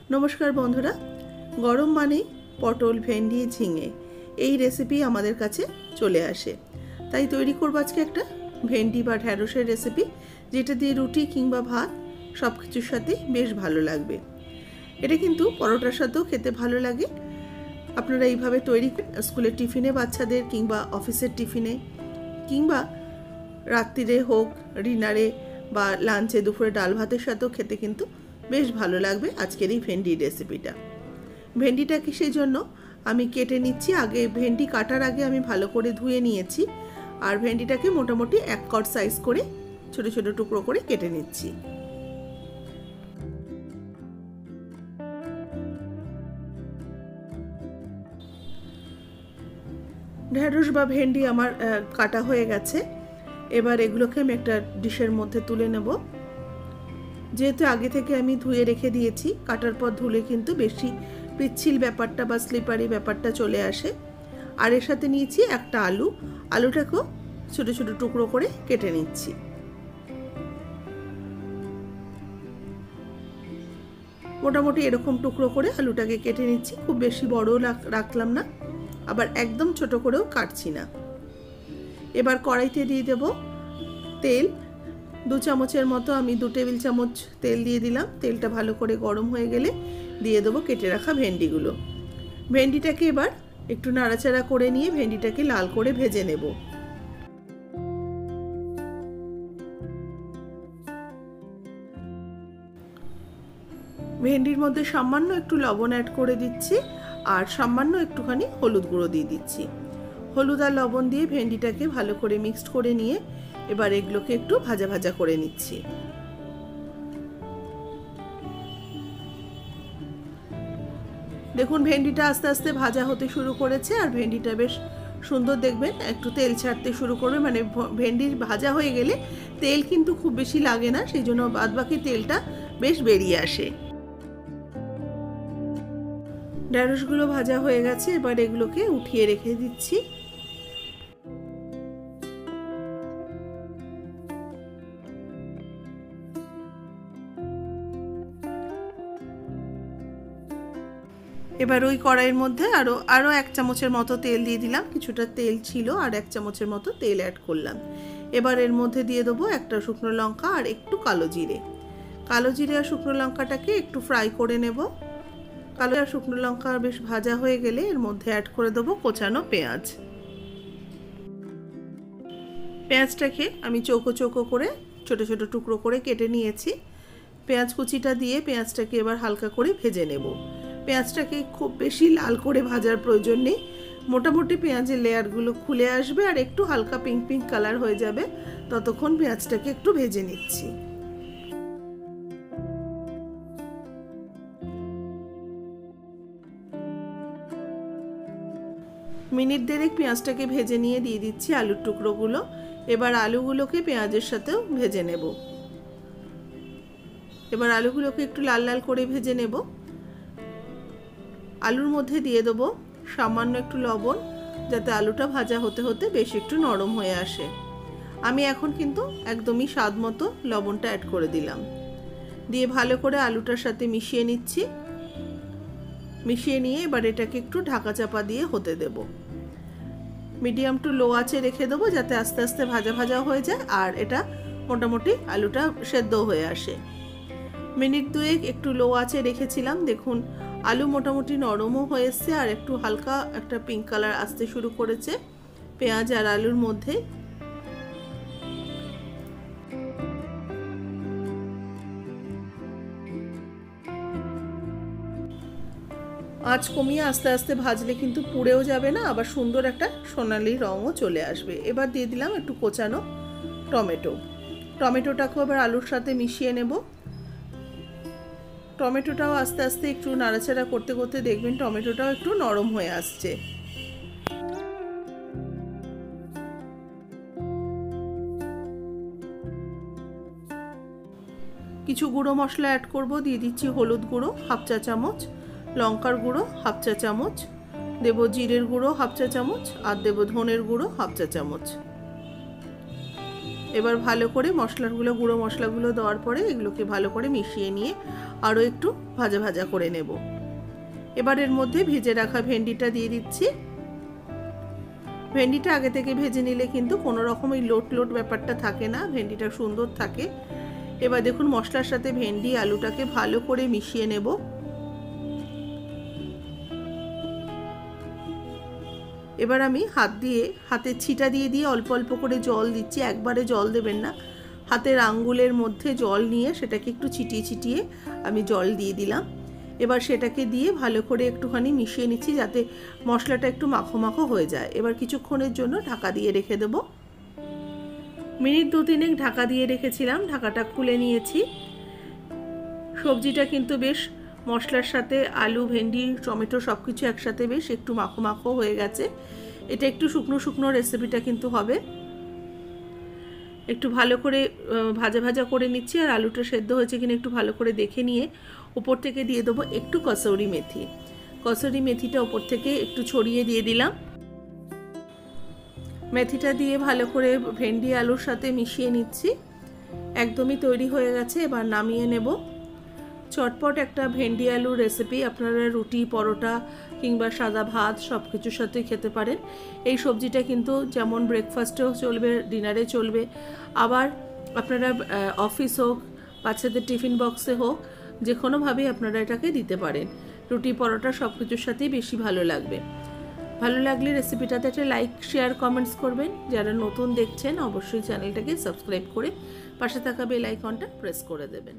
নমস্কার বন্ধুরা, গরম মানেই পটল, ভেন্ডি, ঝিঙে এই রেসিপি আমাদের কাছে চলে আসে। তাই তৈরি করব আজকে একটা ভেন্ডি বা ঢ্যাঁড়সের রেসিপি, যেটা দিয়ে রুটি কিংবা ভাত সব কিছুর সাথে বেশ ভালো লাগবে। এটা কিন্তু পরোটার সাথেও খেতে ভালো লাগে। আপনারা এইভাবে তৈরি স্কুলের টিফিনে বাচ্চাদের, কিংবা অফিসের টিফিনে, কিংবা রাত্রিরে হোক, ডিনারে বা লাঞ্চে, দুপুরে ডাল ভাতের সাথেও খেতে কিন্তু বেশ ভালো লাগবে আজকের এই ভেন্ডির রেসিপিটা। ভেন্ডিটাকে সেই জন্য আমি কেটে নিচ্ছি। আগে ভেন্ডি কাটার আগে আমি ভালো করে ধুয়ে নিয়েছি, আর ভেন্ডিটাকে মোটামুটি 1 কড় সাইজ করে ছোট ছোট টুকরো করে কেটে নিচ্ছি। ঢেঁড়স বা ভেন্ডি আমার কাটা হয়ে গেছে। এবার এগুলোকে আমি একটা ডিশের মধ্যে তুলে নেব। যেহেতু আগে থেকে আমি ধুয়ে রেখে দিয়েছি, কাটার পর ধুলে কিন্তু বেশি পিচ্ছিল ব্যাপারটা বা স্লিপারি ব্যাপারটা চলে আসে। আর এর সাথে নিয়েছি একটা আলু। আলুটাকেও ছোট ছোট টুকরো করে কেটে নিচ্ছি। মোটামুটি এরকম টুকরো করে আলুটাকে কেটে নিচ্ছি। খুব বেশি বড়ও রাখলাম না, আবার একদম ছোট করেও কাটছি না। এবার কড়াইতে দিয়ে দেব তেল। 2 চামচের মতো আমি 2 টেবিল চামচ তেল দিয়ে দিলাম। তেলটা ভালো করে গরম হয়ে গেলে দিয়ে দেবো কেটে রাখা ভেন্ডিগুলো। ভেন্ডিটাকে এবার একটু নাড়াচাড়া করে নিয়ে ভেন্ডিটাকে লাল করে ভেজে নেব। ভেন্ডির মধ্যে সামান্য একটু লবণ অ্যাড করে দিচ্ছি, আর সামান্য একটুখানি হলুদ গুঁড়ো দিয়ে দিচ্ছি। হলুদ আর লবণ দিয়ে ভেন্ডিটাকে ভালো করে মিক্সড করে নিয়ে এবার এগুলোকে একটু ভাজা ভাজা করে নিচ্ছি। দেখুন, ভেন্ডিটা আস্তে আস্তে ভাজা হতে শুরু করেছে, আর ভেন্ডিটা বেশ সুন্দর, দেখবেন একটু তেল ছাড়তে শুরু করবে। মানে ভেন্ডি ভাজা হয়ে গেলে তেল কিন্তু খুব বেশি লাগে না, সেই জন্য বাদবাকি তেলটা বেশ বেরিয়ে আসে। ঢেঁড়সগুলো ভাজা হয়ে গেছে, এবার এগুলোকে উঠিয়ে রেখে দিচ্ছি। এবার ওই কড়াইয়ের মধ্যে আরো 1 চামচের মতো তেল দিয়ে দিলাম। কিছুটা তেল ছিল, আর 1 চামচের মতো তেল অ্যাড করলাম। এবার এর মধ্যে দিয়ে দেবো একটা শুকনো লঙ্কা আর একটু কালো জিরে। কালো জিরে আর শুকনো লঙ্কাটাকে একটু ফ্রাই করে নেব। কালো আর শুকনো লঙ্কা বেশ ভাজা হয়ে গেলে এর মধ্যে অ্যাড করে দেবো কোচানো পেঁয়াজ। পেঁয়াজটাকে আমি চৌকো চৌকো করে ছোট ছোট টুকরো করে কেটে নিয়েছি। পেঁয়াজ কুচিটা দিয়ে পেঁয়াজটাকে এবার হালকা করে ভেজে নেব। পেঁয়াজটাকে খুব বেশি লাল করে ভাজার প্রয়োজন নেই। মোটামুটি পেঁয়াজের লেয়ারগুলো খুলে আসবে আর একটু হালকা পিঙ্ক পিঙ্ক কালার হয়ে যাবে, ততক্ষণ পেঁয়াজটাকে একটু ভেজে নিচ্ছি। মিনিট দেড়েক পেঁয়াজটাকে ভেজে নিয়ে দিয়ে দিচ্ছি আলুর টুকরোগুলো। এবার আলুগুলোকে পেঁয়াজের সাথেও ভেজে নেব। এবার আলুগুলোকে একটু লাল লাল করে ভেজে নেব। আলুর মধ্যে দিয়ে দেবো সামান্য একটু লবণ, যাতে আলুটা ভাজা হতে হতে বেশ একটু নরম হয়ে আসে। আমি এখন কিন্তু একদমই স্বাদ মতো লবণটা অ্যাড করে দিলাম। দিয়ে ভালো করে আলুটার সাথে মিশিয়ে নিচ্ছি। মিশিয়ে নিয়ে এবার এটাকে একটু ঢাকা চাপা দিয়ে হতে দেব। মিডিয়াম টু লো আঁচে রেখে দেবো, যাতে আস্তে আস্তে ভাজা ভাজা হয়ে যায় আর এটা মোটামুটি আলুটা সেদ্ধ হয়ে আসে। মিনিট 2 একটু লো আঁচে রেখেছিলাম। দেখুন, আলু মোটামুটি নরমও হয়ে এসছে, আর একটু হালকা একটা পিঙ্ক কালার আসতে শুরু করেছে পেঁয়াজ আর আলুর মধ্যে। আঁচ কমিয়ে আস্তে আস্তে ভাজলে কিন্তু পুড়েও যাবে না, আবার সুন্দর একটা সোনালি রঙও চলে আসবে। এবার দিয়ে দিলাম একটু কোচানো টমেটো। টমেটোটাকেও এবার আলুর সাথে মিশিয়ে নেব। টমেটোটাও আস্তে আস্তে একটু নাড়াচাড়া করতে করতে দেখবেন টমেটোটাও একটু নরম হয়ে আসছে। কিছু গুঁড়ো মশলা অ্যাড করব। দিয়ে দিচ্ছি হলুদ গুঁড়ো 1/2 চা চামচ, লঙ্কার গুঁড়ো 1/2 চা চামচ, দেব জিরের গুঁড়ো 1/2 চা চামচ, আর দেব ধনের গুঁড়ো 1/2 চা চামচ। এবার ভালো করে মশলাগুলো, গুঁড়ো মশলাগুলো দেওয়ার পরে এগুলোকে ভালো করে মিশিয়ে নিয়ে আরও একটু ভাজা ভাজা করে নেব। এবার এর মধ্যে ভেজে রাখা ভেন্ডিটা দিয়ে দিচ্ছি। ভেন্ডিটা আগে থেকে ভেজে নিলে কিন্তু কোনো রকম ওই লোট লোট ব্যাপারটা থাকে না, ভেন্ডিটা সুন্দর থাকে। এবার দেখুন মশলার সাথে ভেন্ডি আলুটাকে ভালো করে মিশিয়ে নেব। এবার আমি হাতের ছিটা দিয়ে অল্প অল্প করে জল দিচ্ছি, একবারে জল দেবেন না, হাতের আঙ্গুলের মধ্যে জল নিয়ে সেটাকে একটু ছিটিয়ে ছিটিয়ে আমি জল দিয়ে দিলাম। এবার সেটাকে দিয়ে ভালো করে একটুখানি মিশিয়ে নিচ্ছি যাতে মশলাটা একটু মাখো মাখো হয়ে যায়। এবার কিছুক্ষণের জন্য ঢাকা দিয়ে রেখে দেবো। মিনিট 2-3 ঢাকা দিয়ে রেখেছিলাম, ঢাকাটা খুলে নিয়েছি। সবজিটা কিন্তু বেশ মশলার সাথে আলু, ভেন্ডি, টমেটো সব কিছু একসাথে বেশ একটু মাখো মাখো হয়ে গেছে। এটা একটু শুকনো শুকনো রেসিপিটা কিন্তু হবে। একটু ভালো করে ভাজা ভাজা করে নিচ্ছি, আর আলুটা সেদ্ধ হয়েছে কিনা একটু ভালো করে দেখে নিয়ে উপর থেকে দিয়ে দেবো একটু কসুরি মেথি। কসুরি মেথিটা উপর থেকে একটু ছড়িয়ে দিয়ে দিলাম। মেথিটা দিয়ে ভালো করে ভেন্ডি আলুর সাথে মিশিয়ে নিচ্ছি। একদমই তৈরি হয়ে গেছে, এবার নামিয়ে নেব। চটপট একটা ভেন্ডি আলুর রেসিপি, আপনারা রুটি, পরোটা কিংবা সাদা ভাত সব কিছুর সাথে খেতে পারেন। এই সবজিটা কিন্তু যেমন ব্রেকফাস্টেও চলবে, ডিনারে চলবে, আবার আপনারা অফিস হোক, বাচ্চাদের টিফিন বক্সে হোক, যে কোনোভাবেই আপনারা এটাকে দিতে পারেন। রুটি, পরোটা সব কিছুর সাথেই বেশি ভালো লাগবে। ভালো লাগলে রেসিপিটাতে একটা লাইক, শেয়ার, কমেন্টস করবেন। যারা নতুন দেখছেন অবশ্যই চ্যানেলটাকে সাবস্ক্রাইব করে পাশে থাকা বেল আইকনটা প্রেস করে দেবেন।